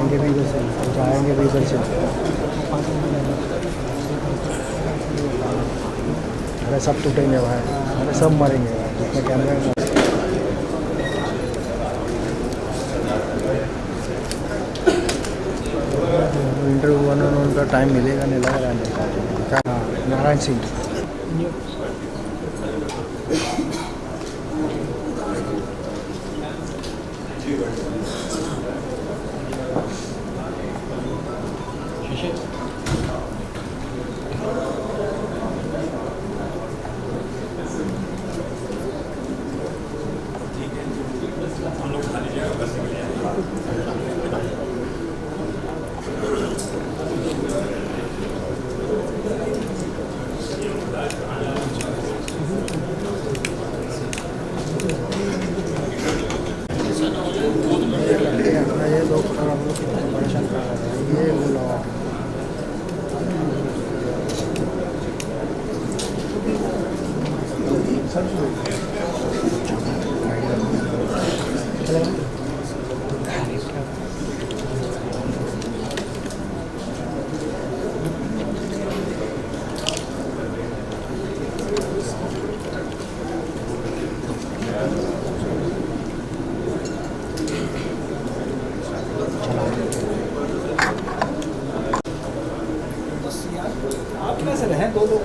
जाएंगे भी इधर से, जाएंगे भी इधर से। अरे सब टूटेंगे भाई, अरे सब मरेंगे भाई, जितने कैमरे हैं। इंटरव्यू वन उनका टाइम मिलेगा नहीं लग रहा है। क्या नारायण सिंह। ये लोग परेशान कर रहे हैं, ये बोला आप में से रहे दो लोग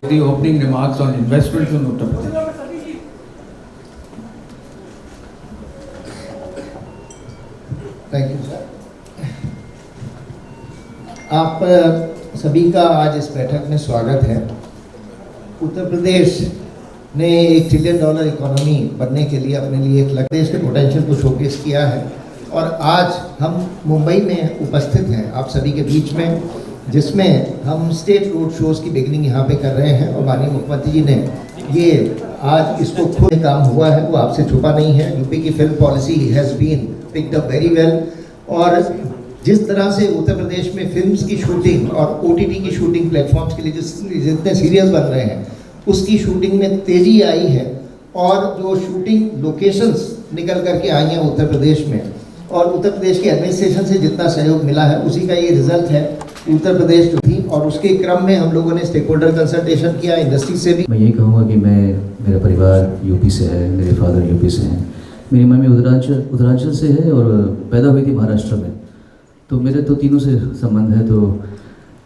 The opening remarks on investments in Uttar Pradesh. Thank you sir. आप सभी का आज इस बैठक में स्वागत है। उत्तर प्रदेश ने $1 ट्रिलियन इकोनॉमी बनने के लिए अपने लिए एक लक्ष्य के पोटेंशियल को शोकेस किया है और आज हम मुंबई में उपस्थित हैं आप सभी के बीच में, जिसमें हम स्टेट रोड शोज़ की बिगिनिंग यहाँ पे कर रहे हैं और माननीय मुख्यमंत्री जी ने ये आज इसको खुद काम हुआ है, वो आपसे छुपा नहीं है। यूपी की film policy has been picked up very well और जिस तरह से उत्तर प्रदेश में फिल्म्स की शूटिंग और OTT की शूटिंग प्लेटफॉर्म्स के लिए जितने सीरियल्स बन रहे हैं उसकी शूटिंग में तेज़ी आई है और जो शूटिंग लोकेशंस निकल करके आई हैं उत्तर प्रदेश में और उत्तर प्रदेश के एडमिनिस्ट्रेशन से जितना सहयोग मिला है उसी का ये रिजल्ट है। उत्तर प्रदेश जो थी और उसके क्रम में हम लोगों ने स्टेक होल्डर कंसल्टेशन किया इंडस्ट्री से भी। मैं यही कहूँगा कि मेरा परिवार यूपी से है, मेरे फादर यूपी से हैं, मेरी मम्मी उत्तरांचल से है और पैदा हुई थी महाराष्ट्र में, तो मेरे तो तीनों से संबंध है। तो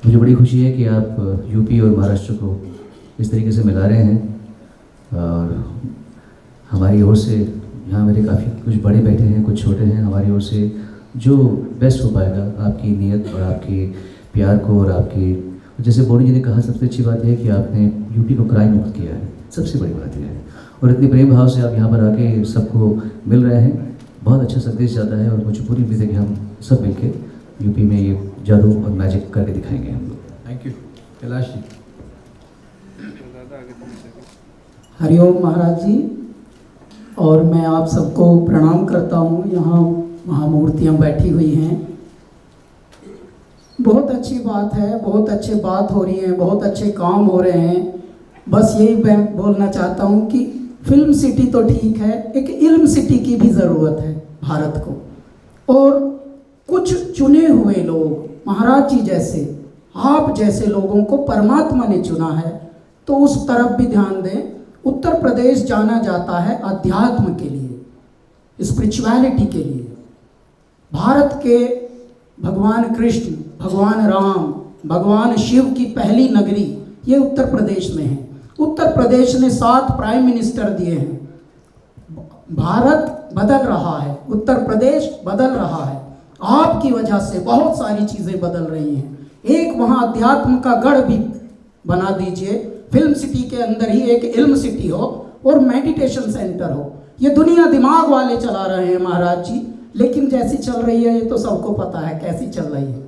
मुझे बड़ी खुशी है कि आप यूपी और महाराष्ट्र को इस तरीके से मिला रहे हैं और हमारी ओर से यहाँ मेरे काफ़ी कुछ बड़े बैठे हैं, कुछ छोटे हैं, हमारी ओर से जो बेस्ट हो पाएगा आपकी नीयत और आपकी प्यार को और आपकी, जैसे बोनी जी ने कहा, सबसे अच्छी बात यह है कि आपने यूपी को क्राइम मुक्त किया है, सबसे बड़ी बात यह है। और इतनी प्रेम भाव से आप यहाँ पर आके सबको मिल रहे हैं, बहुत अच्छा संदेश जाता है और मुझे पूरी उम्मीद है कि हम सब मिलके यूपी में ये जादू और मैजिक करके दिखाएंगे हम लोग। Thank you. कैलाश जी। हरिओम महाराज जी, और मैं आप सबको प्रणाम करता हूँ। यहाँ महामूर्तियाँ बैठी हुई हैं, बहुत अच्छी बात है, बहुत अच्छी बात हो रही है, बहुत अच्छे काम हो रहे हैं। बस यही मैं बोलना चाहता हूँ कि फिल्म सिटी तो ठीक है, एक इल्म सिटी की भी ज़रूरत है भारत को। और कुछ चुने हुए लोग, महाराज जी जैसे, आप जैसे लोगों को परमात्मा ने चुना है, तो उस तरफ भी ध्यान दें। उत्तर प्रदेश जाना जाता है अध्यात्म के लिए, स्पिरिचुअलिटी के लिए। भारत के भगवान कृष्ण, भगवान राम, भगवान शिव की पहली नगरी ये उत्तर प्रदेश में है। उत्तर प्रदेश ने 7 प्राइम मिनिस्टर दिए हैं। भारत बदल रहा है, उत्तर प्रदेश बदल रहा है। आपकी वजह से बहुत सारी चीज़ें बदल रही हैं। एक वहाँ अध्यात्म का गढ़ भी बना दीजिए, फिल्म सिटी के अंदर ही एक इल्म सिटी हो और मेडिटेशन सेंटर हो। ये दुनिया दिमाग वाले चला रहे हैं महाराज जी, लेकिन जैसी चल रही है ये तो सबको पता है कैसी चल रही है।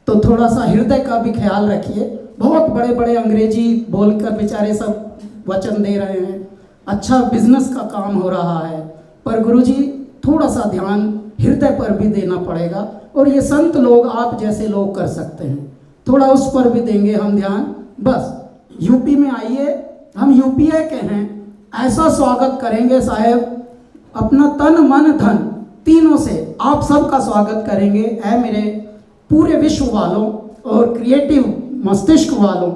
तो थोड़ा सा हृदय का भी ख्याल रखिए। बहुत बड़े बड़े अंग्रेजी बोलकर बेचारे सब वचन दे रहे हैं, अच्छा बिजनेस का काम हो रहा है, पर गुरुजी थोड़ा सा ध्यान हृदय पर भी देना पड़ेगा। और ये संत लोग आप जैसे लोग कर सकते हैं, थोड़ा उस पर भी देंगे हम ध्यान। बस यूपी में आइए, हम यूपीए के हैं, ऐसा स्वागत करेंगे साहेब, अपना तन मन धन तीनों से आप सबका स्वागत करेंगे। ऐ मेरे पूरे विश्व वालों और क्रिएटिव मस्तिष्क वालों,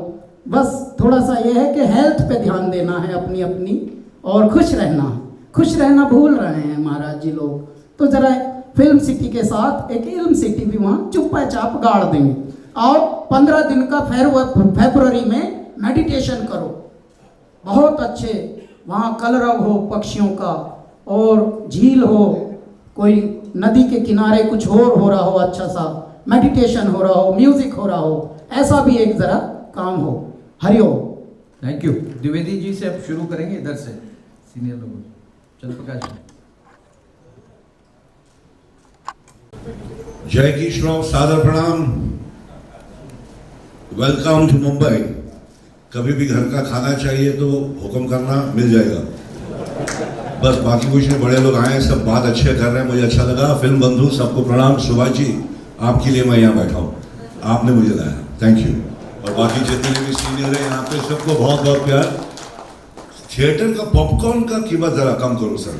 बस थोड़ा सा ये है कि हेल्थ पे ध्यान देना है अपनी अपनी, और खुश रहना है। खुश रहना भूल रहे हैं महाराज जी लोग, तो ज़रा फिल्म सिटी के साथ एक इल्म सिटी भी वहाँ चुप्पा चाप गाड़ देंगे। और 15 दिन का फरवरी में मेडिटेशन करो, बहुत अच्छे वहाँ कलरव हो पक्षियों का, और झील हो, कोई नदी के किनारे कुछ और हो रहा हो, अच्छा सा मेडिटेशन हो रहा हो, म्यूजिक हो रहा हो, ऐसा भी एक ज़रा काम हो। हरिओम। Thank you. द्विवेदी जी से अब शुरू करेंगे, इधर से सीनियर लोग। चल प्रकाश जय किशोर, सादर प्रणाम, वेलकम टू मुंबई। कभी भी घर का खाना चाहिए तो हुक्म करना, मिल जाएगा। बस बाकी कुछ नहीं, बड़े लोग आए, सब बात अच्छे कर रहे हैं, मुझे अच्छा लगा। फिल्म बंधु सबको प्रणाम। सुभाष जी आपके लिए मैं यहाँ बैठा हूँ, आपने मुझे लाया, थैंक यू। और बाकी जितने भी सीनियर हैं यहाँ पे सबको बहुत बहुत प्यार। थिएटर का पॉपकॉर्न का कीमत जरा कम करो सर,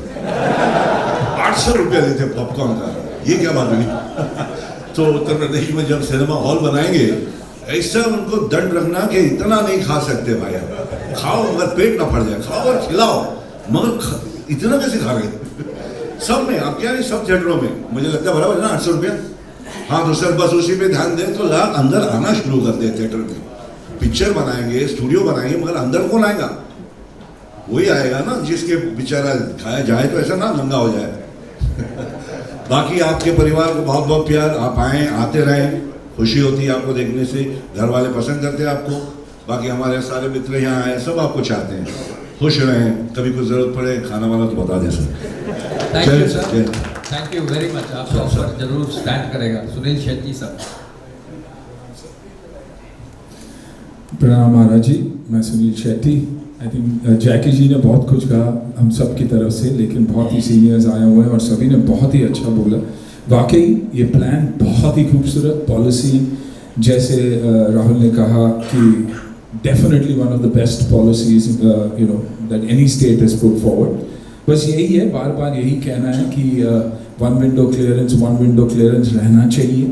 800 रुपया लेते पॉपकॉर्न का, ये क्या बात हुई? तो उत्तर प्रदेश में जब सिनेमा हॉल बनाएंगे ऐसा उनको दंड रखना कि इतना नहीं खा सकते भाई, आप खाओ मगर पेट ना फट जाए, खाओ और खिलाओ, मगर इतना कैसे खा रहे सब में? आप क्या नहीं, सब थिएटरों में मुझे लगता है बराबर है ना 800 रुपया। हाँ तो सर बस उसी पे ध्यान दें तो लोग अंदर आना शुरू कर दे। थिएटर में पिक्चर बनाएंगे, स्टूडियो बनाएंगे, मगर अंदर कौन आएगा? वही आएगा ना जिसके बेचारा खाया जाए तो ऐसा ना नंगा हो जाए। बाकी आपके परिवार को बहुत बहुत प्यार, आप आए, आते रहें, खुशी होती है आपको देखने से, घर वाले पसंद करते हैं आपको। बाकी हमारे सारे मित्र यहाँ आए, सब आपको चाहते हैं, खुश रहें, कभी कुछ जरूरत पड़े खाना वाला तो बता दें sir. Thank you sir, thank you very much. आपका ऑफर जरूर स्टैंड करेगा। सुनील शेट्टी सर। प्रणाम महाराज जी, मैं सुनील शेट्टी। आई थिंक जैकी जी ने बहुत कुछ कहा हम सब की तरफ से, लेकिन बहुत ही सीनियर्स आए हुए हैं और सभी ने बहुत ही अच्छा बोला। वाकई ये प्लान बहुत ही खूबसूरत, पॉलिसी जैसे राहुल ने कहा कि definitely one of the best policies you know that any state has put forward. बस यही है, बार बार यही कहना है कि वन विंडो क्लियरेंस रहना चाहिए,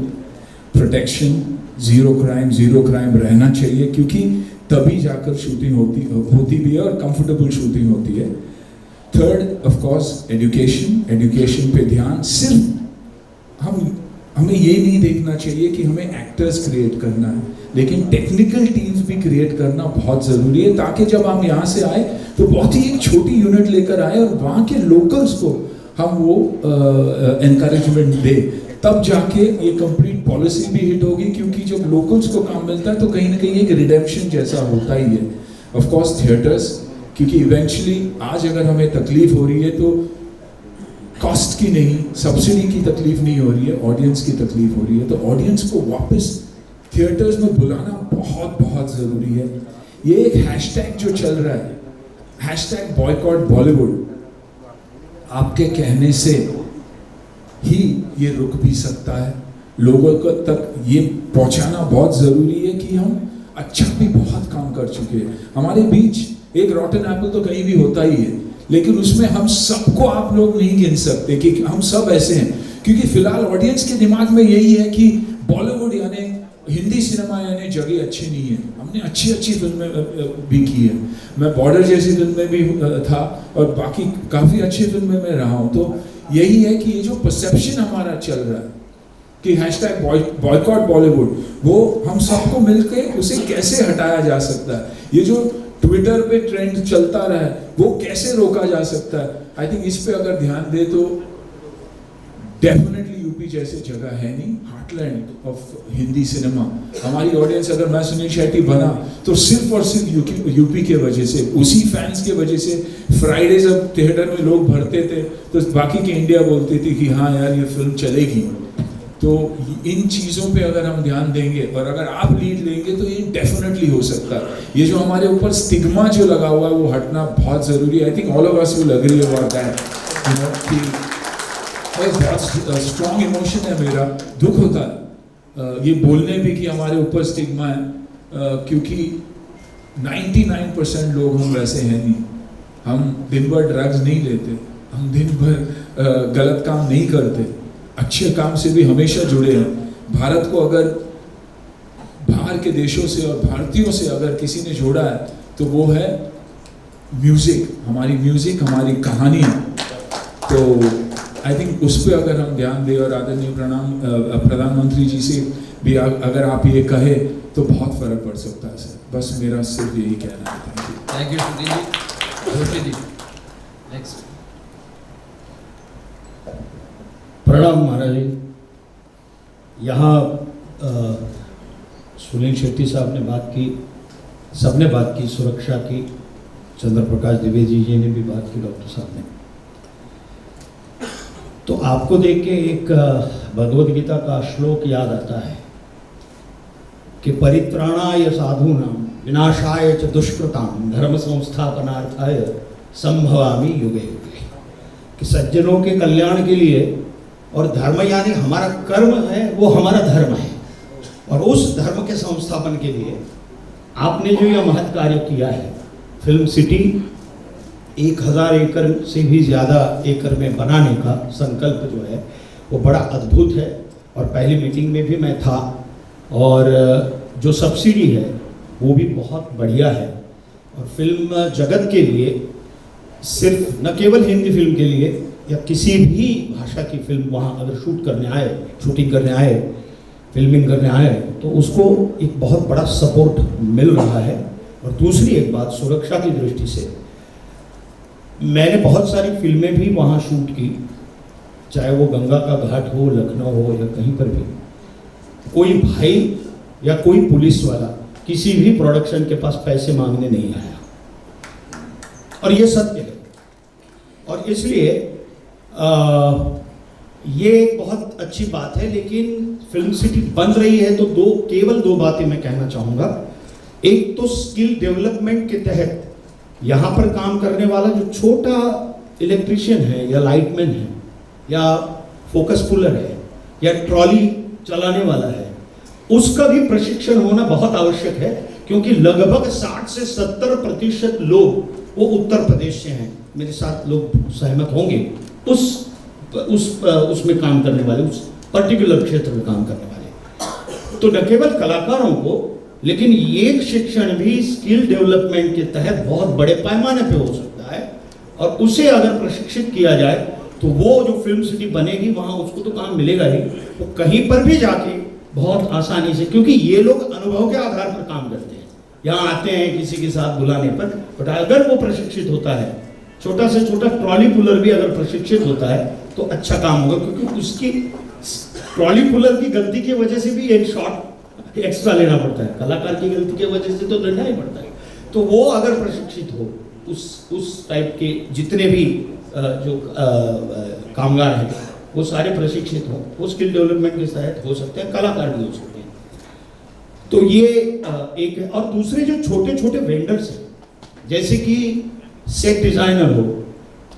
प्रोटेक्शन, जीरो क्राइम रहना चाहिए, क्योंकि तभी जाकर शूटिंग होती भी है और कंफर्टेबल शूटिंग होती है। थर्ड ऑफ कोर्स एजुकेशन पे ध्यान। सिर्फ हमें ये नहीं देखना चाहिए कि हमें एक्टर्स क्रिएट करना है, लेकिन टेक्निकल टीम्स भी क्रिएट करना बहुत ज़रूरी है, ताकि जब हम यहाँ से आए तो बहुत ही एक छोटी यूनिट लेकर आए और वहाँ के लोकल्स को हम वो एनकरेजमेंट दे, तब जाके ये कंप्लीट पॉलिसी भी हिट होगी। क्योंकि जब लोकल्स को काम मिलता है तो कहीं ना कहीं एक रिडेम्पशन जैसा होता ही है। ऑफ कोर्स थिएटर्स, क्योंकि इवेंचुअली आज अगर हमें तकलीफ हो रही है तो कॉस्ट की नहीं, सब्सिडी की तकलीफ नहीं हो रही है, ऑडियंस की तकलीफ हो रही है। तो ऑडियंस को वापस थिएटर्स में बुलाना बहुत बहुत ज़रूरी है। ये एक हैशटैग जो चल रहा है, हैशटैग बॉयकॉट बॉलीवुड, आपके कहने से ही ये रुक भी सकता है। लोगों को तक ये पहुंचाना बहुत ज़रूरी है कि हम अच्छा भी बहुत काम कर चुके हैं। हमारे बीच एक रॉटन एप्पल तो कहीं भी होता ही है, लेकिन उसमें हम सबको आप लोग नहीं गिन सकते कि हम सब ऐसे हैं। क्योंकि फिलहाल ऑडियंस के दिमाग में यही है कि बॉलीवुड यानी हिंदी सिनेमा यानी जगह अच्छी नहीं है। हमने अच्छी फिल्में भी की है, मैं बॉर्डर जैसी फिल्म में भी था और बाकी काफ़ी अच्छी फिल्में में रहा हूँ। तो यही है कि ये जो परसेप्शन हमारा चल रहा है कि हैशटैग बॉयकॉट बॉलीवुड, वो हम सबको मिलकर उसे कैसे हटाया जा सकता है। ये जो ट्विटर पे ट्रेंड चलता रहा है वो कैसे रोका जा सकता है। आई थिंक इस पे अगर ध्यान दे तो डेफिनेटली यूपी जैसे जगह है नहीं, हार्टलैंड ऑफ हिंदी सिनेमा। हमारी ऑडियंस, अगर मैं सुनील शेट्टी बना तो सिर्फ और सिर्फ यूपी के वजह से, उसी फैंस के वजह से। फ्राइडे जब थिएटर में लोग भरते थे तो बाकी की इंडिया बोलती थी कि हाँ यार ये फिल्म चलेगी। तो इन चीज़ों पे अगर हम ध्यान देंगे और अगर आप लीड लेंगे तो ये डेफिनेटली हो सकता है। ये जो हमारे ऊपर स्टिग्मा जो लगा हुआ है वो हटना बहुत ज़रूरी है। I think all of us will agree about that, you know, कि बहुत स्ट्रॉन्ग इमोशन है मेरा, दुख होता है ये बोलने भी कि हमारे ऊपर स्टिग्मा है, क्योंकि 99% लोग हम वैसे हैं नहीं। हम दिन भर ड्रग्स नहीं लेते, हम दिन भर गलत काम नहीं करते, अच्छे काम से भी हमेशा जुड़े हैं। भारत को अगर बाहर के देशों से और भारतीयों से अगर किसी ने जोड़ा है तो वो है म्यूज़िक, हमारी कहानी। तो आई थिंक उस पर अगर हम ध्यान दें और आदरणीय प्रधानमंत्री जी से भी अगर आप ये कहे तो बहुत फर्क पड़ सकता है सर। बस मेरा सिर्फ यही कहना है। Thank you Sudhir ji. Joshi ji next. प्रणाम महाराज जी। यहाँ सुनील शेट्टी साहब ने बात की, सबने बात की सुरक्षा की, चंद्र प्रकाश द्विवेदी जी ने भी बात की, डॉक्टर साहब ने। तो आपको देख के एक भगवद गीता का श्लोक याद आता है कि परित्राणाय साधूनां विनाशाय च दुष्कृतां धर्म संस्थापनार्थाय संभवामि युगे युगे। कि सज्जनों के कल्याण के लिए, और धर्म यानी हमारा कर्म है, वो हमारा धर्म है, और उस धर्म के संस्थापन के लिए आपने जो यह महत् कार्य किया है, फिल्म सिटी 1000 एकड़ से भी ज़्यादा एकड़ में बनाने का संकल्प जो है वो बड़ा अद्भुत है। और पहली मीटिंग में भी मैं था, और जो सब्सिडी है वो भी बहुत बढ़िया है। और फिल्म जगत के लिए, सिर्फ न केवल हिंदी फिल्म के लिए या किसी भी भाषा की फिल्म वहाँ अगर शूटिंग करने आए, फिल्मिंग करने आए, तो उसको एक बहुत बड़ा सपोर्ट मिल रहा है। और दूसरी एक बात, सुरक्षा की दृष्टि से मैंने बहुत सारी फिल्में भी वहाँ शूट की, चाहे वो गंगा का घाट हो, लखनऊ हो, या कहीं पर भी। कोई भाई या कोई पुलिस वाला किसी भी प्रोडक्शन के पास पैसे मांगने नहीं आया, और ये सत्य है। और इसलिए ये एक बहुत अच्छी बात है। लेकिन फिल्म सिटी बन रही है तो केवल दो बातें मैं कहना चाहूँगा। एक तो स्किल डेवलपमेंट के तहत यहाँ पर काम करने वाला जो छोटा इलेक्ट्रिशियन है, या लाइटमैन है, या फोकस पुलर है, या ट्रॉली चलाने वाला है, उसका भी प्रशिक्षण होना बहुत आवश्यक है। क्योंकि लगभग 60 से 70% लोग वो उत्तर प्रदेश से हैं, मेरे साथ लोग सहमत होंगे, उसमें काम करने वाले, उस पर्टिकुलर क्षेत्र में काम करने वाले। तो न केवल कलाकारों को, लेकिन ये शिक्षण भी स्किल डेवलपमेंट के तहत बहुत बड़े पैमाने पे हो सकता है। और उसे अगर प्रशिक्षित किया जाए तो वो जो फिल्म सिटी बनेगी वहाँ उसको तो काम मिलेगा ही, वो कहीं पर भी जाके बहुत आसानी से, क्योंकि ये लोग अनुभव के आधार पर काम करते हैं। यहाँ आते हैं किसी के साथ बुलाने पर, बट अगर वो प्रशिक्षित होता है, छोटा से छोटा ट्रॉली पुलर भी अगर प्रशिक्षित होता है तो अच्छा काम होगा। क्योंकि उसकी ट्रॉली पुलर की गलती की वजह से भी एक शॉट एक्स्ट्रा लेना पड़ता है, कलाकार की गलती की वजह से तो लेना ही पड़ता है। तो वो अगर प्रशिक्षित हो, उस टाइप के जितने भी जो कामगार हैं वो सारे प्रशिक्षित हो, वो स्किल डेवलपमेंट के तहत हो सकते हैं, कलाकार भी हो सकते हैं। तो ये एक है। और दूसरे जो छोटे छोटे वेंडर्स हैं, जैसे कि सेट डिजाइनर हो,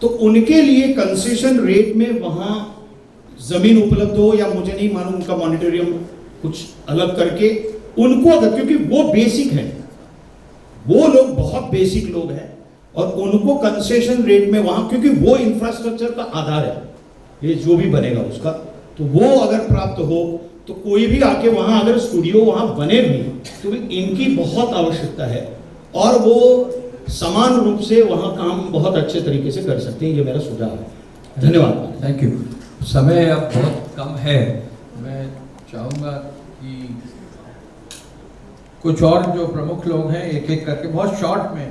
तो उनके लिए कंसेशन रेट में वहाँ जमीन उपलब्ध हो, या मुझे नहीं मालूम उनका मॉनिटोरियम कुछ अलग करके उनको, अगर, क्योंकि वो बेसिक है, वो लोग बहुत बेसिक लोग हैं, और उनको कंसेशन रेट में वहाँ, क्योंकि वो इंफ्रास्ट्रक्चर का आधार है ये जो भी बनेगा उसका, तो वो अगर प्राप्त हो तो कोई भी आके वहाँ अगर स्टूडियो वहाँ बने भी तो भी इनकी बहुत आवश्यकता है, और वो समान रूप से वहाँ काम बहुत अच्छे तरीके से कर सकते हैं। ये मेरा सुझाव है। धन्यवाद। Thank you. समय अब बहुत कम है, मैं चाहूँगा कि कुछ और जो प्रमुख लोग हैं एक एक करके बहुत शॉर्ट में।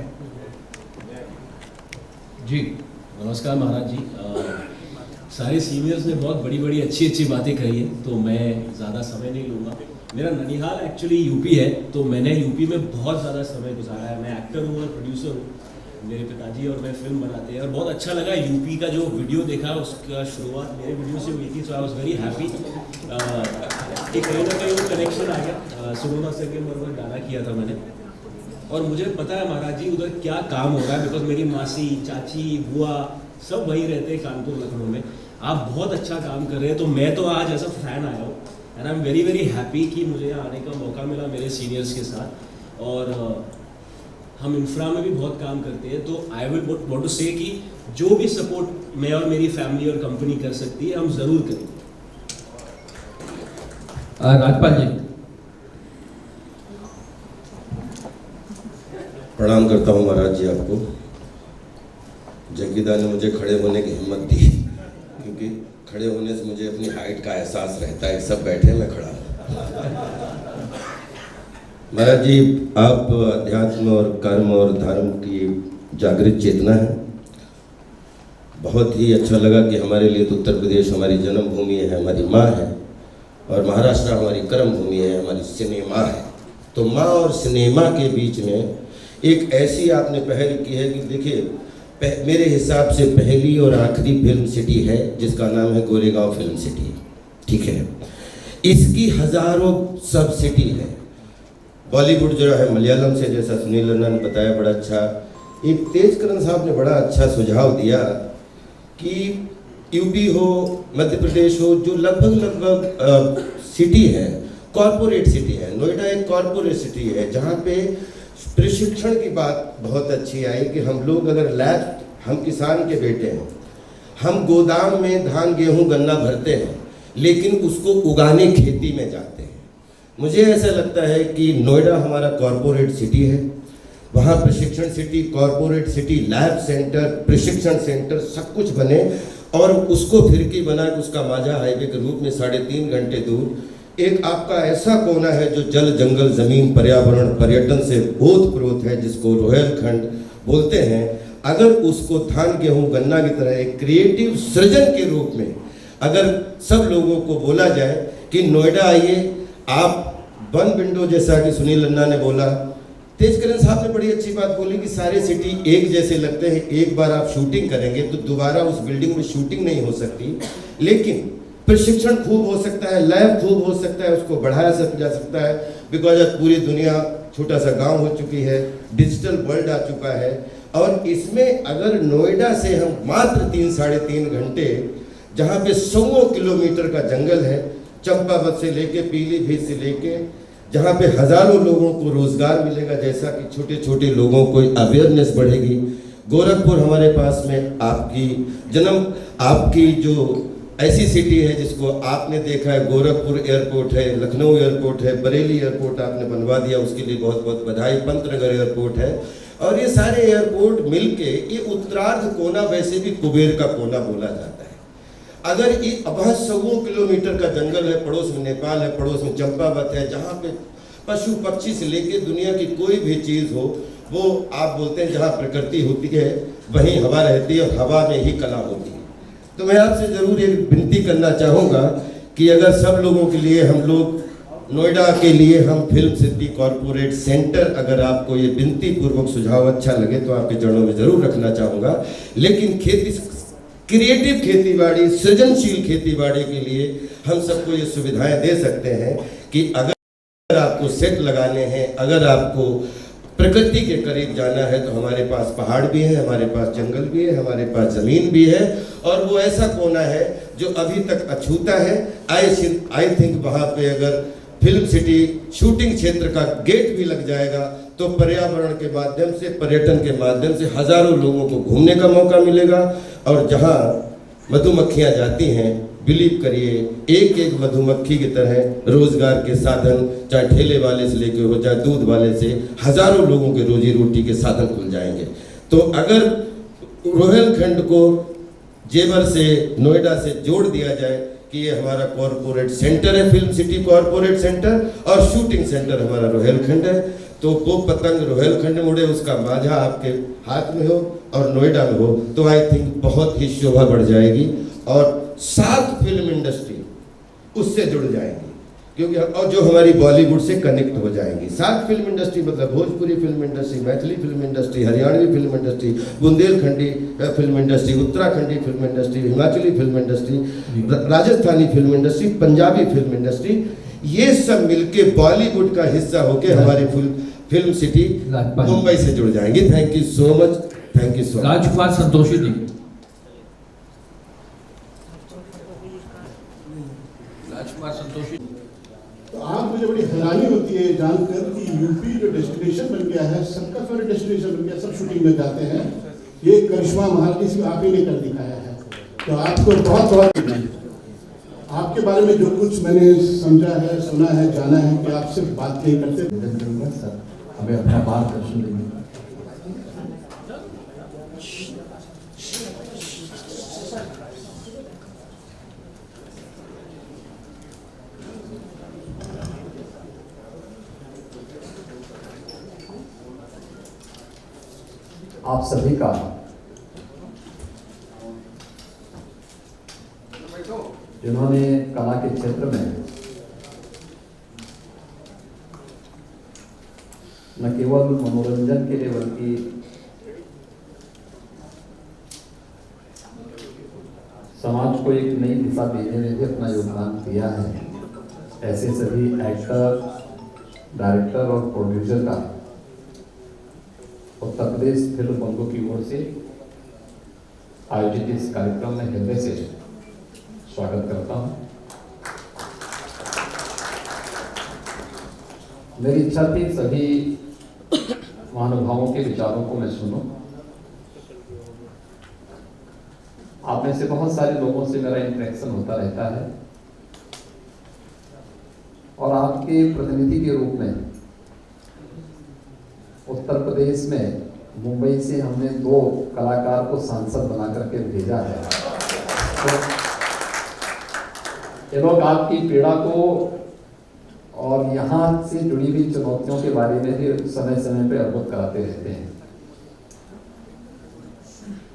जी नमस्कार महाराज जी। सारे सीनियर्स ने बहुत बड़ी बड़ी अच्छी अच्छी बातें कही है, तो मैं ज़्यादा समय नहीं लूँगा। मेरा ननिहाल एक्चुअली यूपी है, तो मैंने यूपी में बहुत ज़्यादा समय गुजारा है। मैं एक्टर हूँ और प्रोड्यूसर हूँ। मेरे पिताजी और मैं फिल्म बनाते हैं और बहुत अच्छा लगा यूपी का जो वीडियो देखा, उसका शुरुआत मेरे वीडियो से हुई थी, सो आई वॉज वेरी हैप्पी कि कहीं ना कहीं वो कनेक्शन आ गया। सुनोना सके मरवर गाना किया था मैंने, और मुझे पता है महाराज जी उधर क्या काम हो रहा है, बिकॉज मेरी मासी, चाची, बुआ सब वहीं रहते हैं कानपुर, लखनऊ में। आप बहुत अच्छा काम कर रहे हैं, तो मैं तो आज ऐसा फैन आया हूँ and I am very very happy कि मुझे यहाँ आने का मौका मिला मेरे सीनियर्स के साथ। और हम इंफ्रा में भी बहुत काम करते हैं, तो आई विल वांट टू से कि जो भी सपोर्ट मैं और मेरी फैमिली और कंपनी कर सकती है, हम ज़रूर करेंगे। राजपाल जी। प्रणाम करता हूँ महाराज जी आपको। जग्गीदा ने मुझे खड़े होने की हिम्मत दी, क्योंकि खड़े होने से मुझे अपनी हाइट का एहसास रहता है। सब बैठे, मैं खड़ा हूँ। महाराज जी, आप अध्यात्म और कर्म और धर्म की जागृत चेतना है। बहुत ही अच्छा लगा कि हमारे लिए तो उत्तर प्रदेश हमारी जन्मभूमि है, हमारी माँ है, और महाराष्ट्र हमारी कर्म भूमि है, हमारी सिनेमा है। तो माँ और सिनेमा के बीच में एक ऐसी आपने पहल की है कि देखिए, मेरे हिसाब से पहली और आखिरी फिल्म सिटी है जिसका नाम है गोरेगांव फिल्म सिटी, ठीक है। इसकी हजारों सब सिटी है। बॉलीवुड जो है मलयालम से, जैसा सुनील रन्ना ने बताया, बड़ा अच्छा। एक तेजकरण साहब ने बड़ा अच्छा सुझाव दिया कि यूपी हो, मध्य प्रदेश हो, जो लगभग सिटी है, कॉरपोरेट सिटी है। नोएडा एक कॉरपोरेट सिटी है जहाँ पे प्रशिक्षण की बात बहुत अच्छी आई कि हम लोग अगर लैब, हम किसान के बेटे हैं, हम गोदाम में धान गेहूं गन्ना भरते हैं, लेकिन उसको उगाने खेती में जाते हैं। मुझे ऐसा लगता है कि नोएडा हमारा कॉरपोरेट सिटी है, वहाँ प्रशिक्षण city, corporate city, lab centre, प्रशिक्षण सेंटर सब कुछ बने, और उसको फिरकी बना के उसका माझा हाईवे के रूप में 3.5 घंटे दूर एक आपका ऐसा कोना है जो जल, जंगल, जमीन, पर्यावरण, पर्यटन से ओतप्रोत है, जिसको रोहेलखंड बोलते हैं। अगर उसको धान गेहूं गन्ना की तरह एक क्रिएटिव सृजन के रूप में अगर सब लोगों को बोला जाए कि नोएडा आइए, आप वन विंडो, जैसा कि सुनील रन्ना ने बोला, तेजकरण साहब ने बड़ी अच्छी बात बोली कि सारे सिटी एक जैसे लगते हैं। एक बार आप शूटिंग करेंगे तो दोबारा उस बिल्डिंग में शूटिंग नहीं हो सकती, लेकिन प्रशिक्षण खूब हो सकता है, लैब खूब हो सकता है, उसको बढ़ाया जा सकता है। बिकॉज आज पूरी दुनिया छोटा सा गांव हो चुकी है, डिजिटल वर्ल्ड आ चुका है, और इसमें अगर नोएडा से हम मात्र 3-3.5 घंटे, जहाँ पे 100 किलोमीटर का जंगल है, चंपावत से लेके पीलीभीत से लेके, जहाँ पे हजारों लोगों को रोजगार मिलेगा, जैसा कि छोटे छोटे लोगों को अवेयरनेस बढ़ेगी। गोरखपुर हमारे पास में आपकी जो ऐसी सिटी है जिसको आपने देखा है, गोरखपुर एयरपोर्ट है, लखनऊ एयरपोर्ट है, बरेली एयरपोर्ट आपने बनवा दिया, उसके लिए बहुत बहुत बधाई। पंतनगर एयरपोर्ट है, और ये सारे एयरपोर्ट मिलके ये उत्तरार्ध कोना, वैसे भी कुबेर का कोना बोला जाता है। अगर ये वहाँ 100 किलोमीटर का जंगल है, पड़ोस में नेपाल है, पड़ोस में चंपावत है, जहाँ पे पशु पक्षी से लेके दुनिया की कोई भी चीज़ हो, वो आप बोलते हैं जहाँ प्रकृति होती है वहीं हवा रहती है, और हवा में ही कला होती है। तो मैं आपसे ज़रूर एक विनती करना चाहूँगा कि अगर सब लोगों के लिए, हम लोग नोएडा के लिए हम फिल्म सिटी कॉरपोरेट सेंटर, अगर आपको ये विनती पूर्वक सुझाव अच्छा लगे तो आपके चरणों में ज़रूर रखना चाहूँगा। लेकिन क्रिएटिव खेतीबाड़ी, सृजनशील खेतीबाड़ी के लिए हम सबको ये सुविधाएं दे सकते हैं कि अगर आपको सेट लगाने हैं, अगर आपको प्रकृति के करीब जाना है, तो हमारे पास पहाड़ भी है, हमारे पास जंगल भी है, हमारे पास ज़मीन भी है, और वो ऐसा कोना है जो अभी तक अछूता है। आई थिंक वहाँ पे अगर फिल्म सिटी शूटिंग क्षेत्र का गेट भी लग जाएगा तो पर्यावरण के माध्यम से, पर्यटन के माध्यम से हजारों लोगों को घूमने का मौका मिलेगा। और जहाँ मधुमक्खियाँ जाती हैं, बिलीव करिए, एक एक मधुमक्खी की तरह रोजगार के साधन, चाहे ठेले वाले से लेकर हो, चाहे दूध वाले से, हजारों लोगों के रोजी रोटी के साधन खुल जाएंगे। तो अगर रोहेलखंड को जेवर से, नोएडा से जोड़ दिया जाए कि ये हमारा कॉरपोरेट सेंटर है, फिल्म सिटी कॉरपोरेट सेंटर, और शूटिंग सेंटर हमारा रोहेलखंड है, तो वो पतंग रोहेलखंड में उड़े, उसका माझा आपके हाथ में हो और नोएडा में हो, तो आई थिंक बहुत ही शोभा बढ़ जाएगी। और साउथ फिल्म इंडस्ट्री उससे जुड़ जाएंगी, क्योंकि और जो हमारी बॉलीवुड से कनेक्ट हो जाएंगी। साउथ फिल्म इंडस्ट्री मतलब Bhojpuri film industry, Maithili film industry, Haryanvi film industry, Bundelkhandi film industry, Uttarakhandi film industry, Himachali film industry, Rajasthani film industry, Punjabi film industry, ये सब मिलके बॉलीवुड का हिस्सा होके हमारी फिल्म सिटी मुंबई से जुड़ जाएंगी। Thank you so much, thank you so much. Rajkumar Santoshi ji. Rajkumar Santoshi. तो आज मुझे बड़ी हैरानी होती है जानकर कि यूपी जो डेस्टिनेशन बन गया है, सबका फेवरेट डेस्टिनेशन बन गया, सब शूटिंग में जाते हैं। ये करिश्मा महारानी सिर्फ आप ही ने कर दिखाया है, तो आपको बहुत बहुत आपके बारे में जो कुछ मैंने समझा है, सुना है, जाना है कि आप सिर्फ बात नहीं करते। सर हमें अपना मार्गदर्शन देंगे। आप सभी का जिन्होंने कला के क्षेत्र में न केवल मनोरंजन के लिए बल्कि समाज को एक नई दिशा देने में भी अपना योगदान दिया है, ऐसे सभी एक्टर, डायरेक्टर और प्रोड्यूसर का उत्तर प्रदेश फिल्म बंधु की ओर से आयोजित इस कार्यक्रम में हृदय से स्वागत करता हूं। मेरी इच्छा थी सभी महानुभावों के विचारों को मैं सुनूं। आप में से बहुत सारे लोगों से मेरा इंटरेक्शन होता रहता है और आपके प्रतिनिधि के रूप में उत्तर प्रदेश में मुंबई से हमने 2 कलाकार को सांसद बना करके भेजा है। तो ये लोग आपकी पीड़ा को और यहाँ से जुड़ी हुई चुनौतियों के बारे में भी समय समय पर अवगत कराते रहते हैं।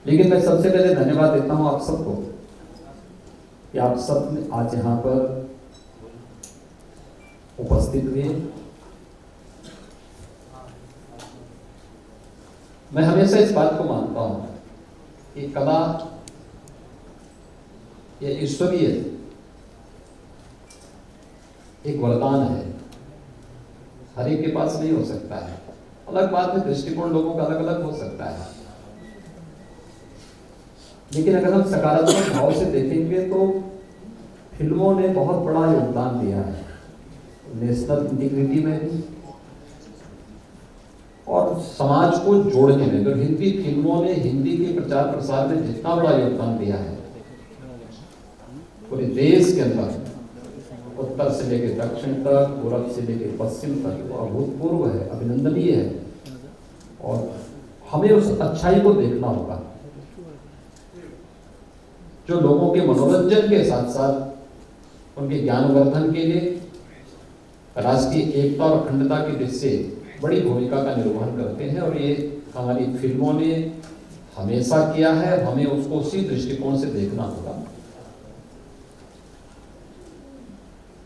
लेकिन मैं सबसे पहले धन्यवाद देता हूँ आप सबको कि आप सब आज यहाँ पर उपस्थित हुए। मैं हमेशा इस बात को मानता हूं कि कला ये ईश्वरीय एक वरदान है, हर एक के पास नहीं हो सकता है। अलग बात है, दृष्टिकोण लोगों का अलग अलग हो सकता है, लेकिन अगर हम सकारात्मक भाव से देखेंगे तो फिल्मों ने बहुत बड़ा योगदान दिया है नेशनल इंटीग्रिटी में भी और समाज को जोड़ने में। तो हिंदी फिल्मों ने हिंदी के प्रचार प्रसार में जितना बड़ा योगदान दिया है पूरे देश के अंदर, उत्तर से लेकर दक्षिण तक, पूर्व से लेकर पश्चिम तक, वो अभूतपूर्व है, अभिनंदनीय है और हमें उस अच्छाई को देखना होगा जो लोगों के मनोरंजन के साथ साथ उनके ज्ञानवर्धन के लिए राष्ट्रीय एकता और अखंडता की दृष्टि से बड़ी भूमिका का निर्वहन करते हैं। और ये हमारी फिल्मों ने हमेशा किया है, हमें उसको उसी दृष्टिकोण से देखना होगा।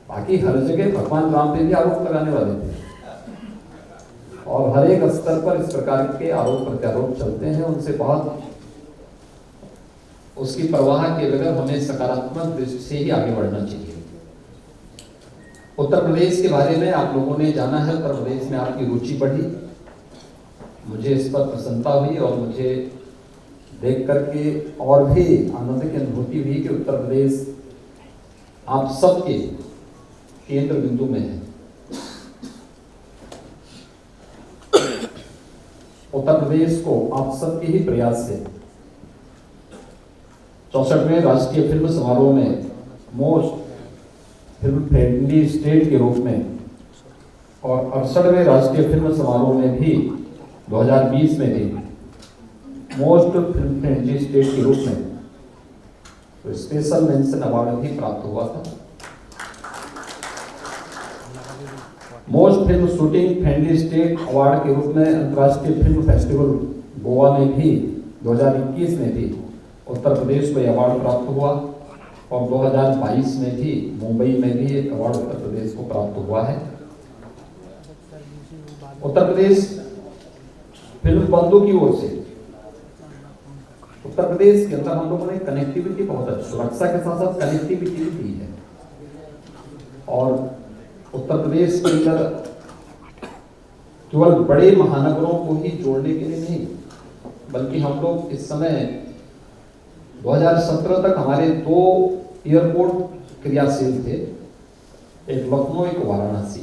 बाकी हर जगह भगवान राम पे भी आरोप लगाने वाले थे और हर एक स्तर पर इस प्रकार के आरोप प्रत्यारोप चलते हैं, उनसे बहुत उसकी परवाह के बगैर हमें सकारात्मक दृष्टि से ही आगे बढ़ना चाहिए। उत्तर प्रदेश के बारे में आप लोगों ने जाना है, उत्तर प्रदेश में आपकी रुचि बढ़ी, मुझे इस पर प्रसन्नता हुई और मुझे देख करके और भी आनंद की अनुभूति हुई कि उत्तर प्रदेश आप सबके केंद्र बिंदु में है। उत्तर प्रदेश को आप सबके ही प्रयास से 64वें राष्ट्रीय फिल्म समारोह में मोस्ट फिल्म फ्रेंडली स्टेट के रूप में और 68वें राष्ट्रीय फिल्म समारोह में भी 2020 में भी मोस्ट फिल्म फ्रेंडली स्टेट के रूप में तो स्पेशल मेंशन अवार्ड भी प्राप्त हुआ था। Most film shooting friendly state award के रूप में अंतर्राष्ट्रीय फिल्म फेस्टिवल गोवा में भी 2021 में भी उत्तर प्रदेश को अवार्ड प्राप्त हुआ और 2022 में भी मुंबई में भी एक अवार्ड उत्तर प्रदेश को प्राप्त हुआ है। उत्तर प्रदेश फिल्म बंधु की ओर से उत्तर प्रदेश के अंदर हम लोगों ने कनेक्टिविटी बहुत अच्छी, सुरक्षा के साथ साथ कनेक्टिविटी भी दी है। और उत्तर प्रदेश के अंदर केवल बड़े महानगरों को ही जोड़ने के लिए नहीं, बल्कि हम लोग इस समय 2017 तक हमारे 2 एयरपोर्ट क्रियाशील थे, एक लखनऊ एक वाराणसी।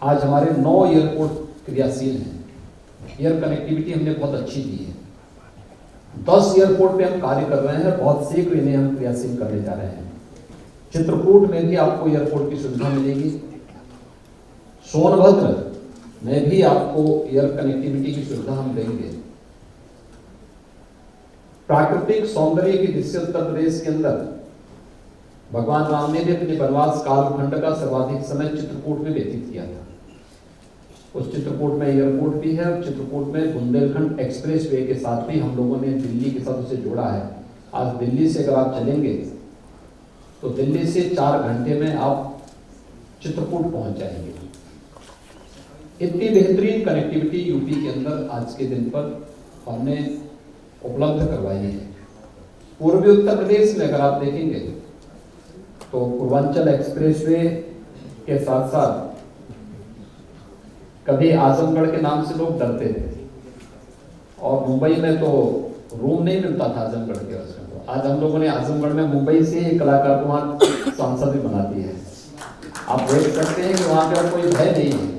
आज हमारे 9 एयरपोर्ट क्रियाशील हैं। एयर कनेक्टिविटी हमने बहुत अच्छी दी है। 10 एयरपोर्ट पे हम कार्य कर रहे हैं, बहुत शीघ्र इन्हें हम क्रियाशील करने जा रहे हैं। चित्रकूट में भी आपको एयरपोर्ट की सुविधा मिलेगी। सोनभद्र में भी आपको एयर कनेक्टिविटी की सुविधा हम देंगे। प्राकृतिक सौंदर्य की दृष्टि से उत्तर प्रदेश के अंदर भगवान राम ने भी अपने वनवास कालखंड का सर्वाधिक समय चित्रकूट में व्यतीत किया था। उस चित्रकूट में एयरपोर्ट भी है और चित्रकूट में बुंदेलखंड एक्सप्रेसवे के साथ भी हम लोगों ने दिल्ली के साथ उसे जोड़ा है। आज दिल्ली से अगर आप चलेंगे तो दिल्ली से 4 घंटे में आप चित्रकूट पहुंच जाएंगे। इतनी बेहतरीन कनेक्टिविटी यूपी के अंदर आज के दिन पर हमने उपलब्ध करवाई है। पूर्वी उत्तर प्रदेश में अगर आप देखेंगे तो पूर्वांचल एक्सप्रेसवे के साथ साथ कभी आजमगढ़ के नाम से लोग डरते थे और मुंबई में तो रूम नहीं मिलता था आजमगढ़ के वजह से। तो आज हम लोगों ने आजमगढ़ में मुंबई से एक कलाकार को वहाँ सांसद भी बना दी है। आप देख सकते हैं कि वहाँ पे कोई भय नहीं है।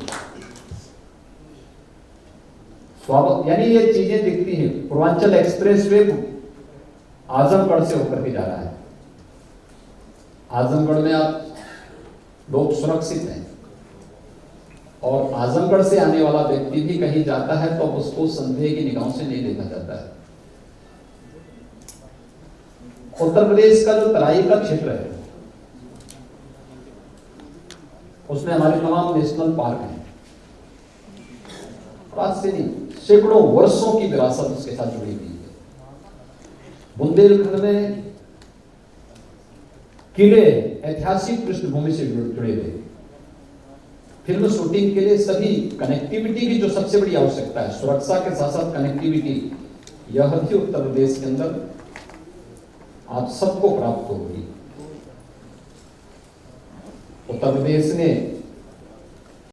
स्वागत यानी ये चीजें दिखती हैं। पूर्वांचल एक्सप्रेसवे आजमगढ़ से होकर के जा रहा है। आजमगढ़ में आप लोग सुरक्षित हैं और आजमगढ़ से आने वाला व्यक्ति भी कहीं जाता है तो उसको संदेह की निगाहों से नहीं देखा जाता है। उत्तर प्रदेश का जो तराई का क्षेत्र है उसमें हमारे तमाम नेशनल पार्क हैं। आज से नहीं, सैकड़ों वर्षों की विरासत उसके साथ जुड़ी हुई है। बुंदेलखंड में किले ऐतिहासिक पृष्ठभूमि से जुड़े हुए। फिल्म शूटिंग के लिए सभी कनेक्टिविटी की जो सबसे बड़ी आवश्यकता है, सुरक्षा के साथ साथ कनेक्टिविटी, यह भी उत्तर प्रदेश के अंदर आप सबको प्राप्त होगी। उत्तर प्रदेश ने